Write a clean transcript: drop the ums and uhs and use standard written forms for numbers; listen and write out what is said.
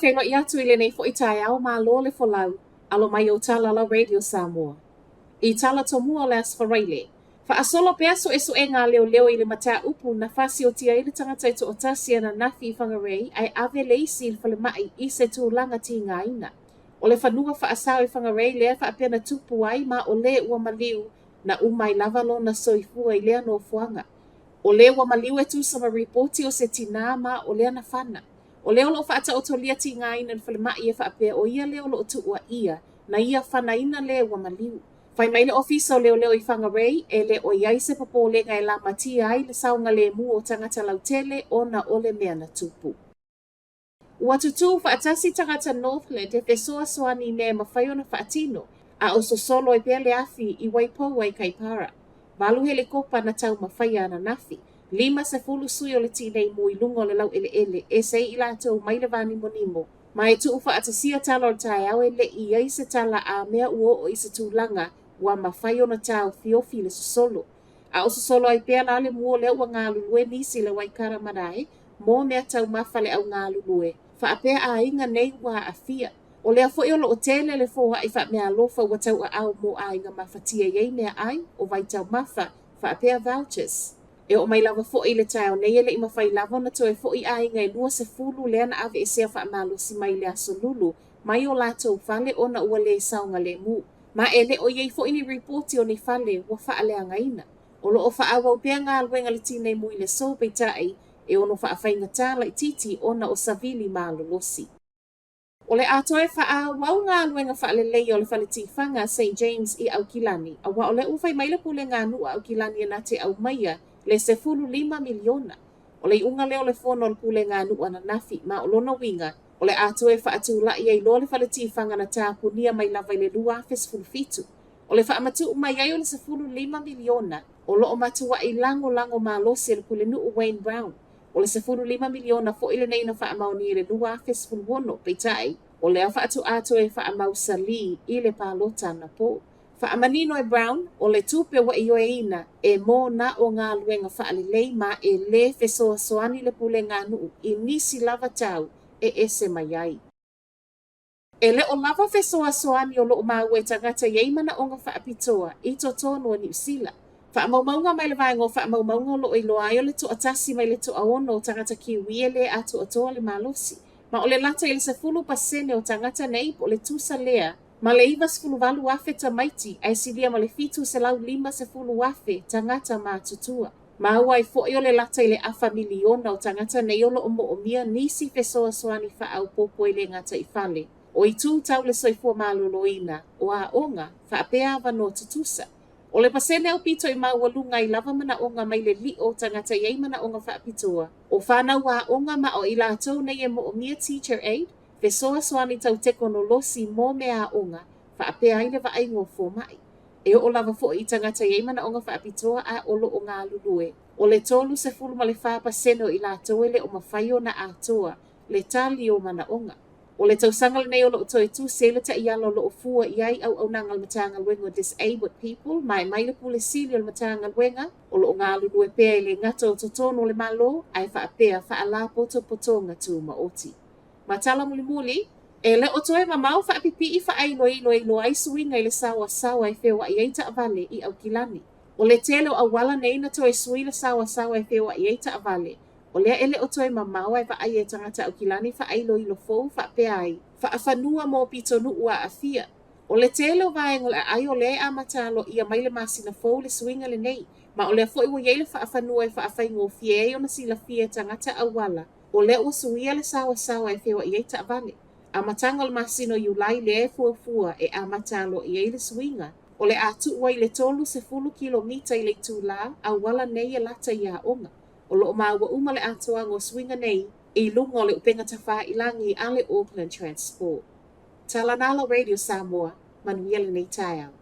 kailo ia tu ile nei fo i tai au ma lo le folau, alo mai o tala la Radio Samoa. I tala tomua le asfaraile. Fa asolo pea so e ngā leo i le mata upu na fasi o tia i le tangata i to o tasia na nafi i whangarei ai ave leisi i le whale mai i se tūlanga ti ngā ina. O le whanua wha asau i whangarei lea wha apena tupu ai ma o le ua maliu na umai lavalo na soifua i lea no fuanga. O le ua maliu e tu sama ripoti o se tina ma o lea na whana. O leo lo whaata o tolia ti ngā ina le whale mai e wha apea o ia leo lo tuua ia na ia whana ina le ua maliu. Whai mai le ofisa o leo i whangarei e le o iai se papo le ngai la matia ai le saunga le mu o tangata lautele o na ole mea na tupu. Ua tutu whaatasi tangata Northland e fesoa soani ne mawhaio na whaatino a o sosolo e pia le afi i Waipoua i Kaipara. Walu hele kopa na tau mawhaia na nafi. 5 sui o le tinei mu i lungo le lau ele e sei i lātou mai le vani monimo. Ma e tuu whaatasia tala o tai au e le i ai se tala a mea uo o isa tūlanga wa mawhai ona tau fiofi le sosolo. A o sosolo ai pēr la le mua leo wa ngā lulue nisi le waikara marae, mō mea tau mawhale au ngā lulue. Wha apea a inga nei wa a fia. O lea fo iolo o tele le fōha i wha mea lofa wa tau a au mō a inga mawhatia iei mea ai, o vai tau mawha, wha apea vouchers. E o mai lava fo i le tau nei ele i mawhai lava na toe fo i a inga i lua se fulu lea na ave e sea wha malo si mai le aso lulu, mai o lātou whale o na ua le saunga le mu. Ma ele o iei fo ini reporti o ni whale wa wha alea ngaina. O lo o wha awa upea ngā luenga le tinei mui le so peitai e ono wha awhainga tāla i titi o na o savili malo losi. O le atoe wha awau ngā luenga wha ale lei o le whale tifanga St. James i Aukilani. A wa o le uwhai mai le pule ngā nua Aukilani na te au maia le 15 miliona. O le unga leo le fono le pule ngā nua na nafi ma o lona winga. O le atoe wha atu la i ei lo le whale tifanga na tāpunia mai lava i le lua fesfulufitu. O le wha amatu mai ai o le 15 miliona. O lo o matua i lango malosi le pule nuu Wayne Brown. O le 15 miliona fo ile nei na wha amauni i le lua fesfuluwono peitai. O le wha atu atoe wha amau sali i le palota na po. Wha amanino e Brown, o le tupe wa i oe ina e mō na o ngā luenga wha alilei ma e le fesoa soani le pule ngā nuu i nisi lava tau e ese mai ai. E le o lava fesoa soani o loo mau e tangata iei mana o ngā whaapitoa i to tonu a New Zealand. Whaamaumaunga mai le vaengo whaamaumaunga o loo i loa ai o le to atasi mai le to aono o tangata kiwi e le ato atoa le malosi. Ma o le lata i le 10% o tangata nei po le tusa lea. Ma le iwa 10 wafe ta maiti ai silia ma le fitu se lau 5 wafe tangata ma tutua. Ma ua i fo i o le lata i le afa miliona o tangata nei o loo mo o mia nisi fesoa soani wha au popo i le ngata i fale. O i tū tau le soifua maloloina o a onga wha apea awa no tutusa. O le pasene au pito i maualunga i lava mana onga mai le li o tangata iei mana onga wha apitoa. O whanau a onga ma o i lātou nei e mo o mia teacher aid, fesoa soani tau teknolosi mō mea onga wha apea i le wa aingo fō mai. E o lava fo i tangata iei mana onga wha apitoa a olo o ngā lulue. O le tolu se fulu ma le wha pasene i lātou e le o mawhaio na atoa, le tali o mana onga. O le tausanga le nei o loo toi tu sele ta ialo loo fua iai au nangal matanga luenga disabled people, mai le pule sili o le matanga luenga, o loo ngā lulue pea i le ngata o totono le malo, ai wha apea wha ala poto ngatu ma oti. Matala muli, e le o toi mamau wha apipi i wha ailo ai suinga i le sawa i whewa i eita avale i Aukilani. O le telo awala nei na toi sui le sawa i whewa i eita avale. O lea ele o toi mamau ai wa ai e tangata Aukilani wha ailo i lo fōu wha pea ai, wha awhanua mō pito nuu a awhia. O le telo vaenga le ai o le a matalo ia mai le masina fōu le swinga le nei, ma o lea fo iwa yeile wha awhanua e wha awhaingo fie o na sila fie tangata awala, o lea ua suia le sawa e whewa i eita avale. A matanga le masino yulai le e fua e a matalo i eile swinga, o le a tuua i le 30 kilomita i le tūla, awala nei e lata i a onga. O loo maua umale atoa ngo swinga nei i lungo le upenga tawha ilangi ale Auckland Transport. Talanala Radio Samoa, manuia le nei tai au.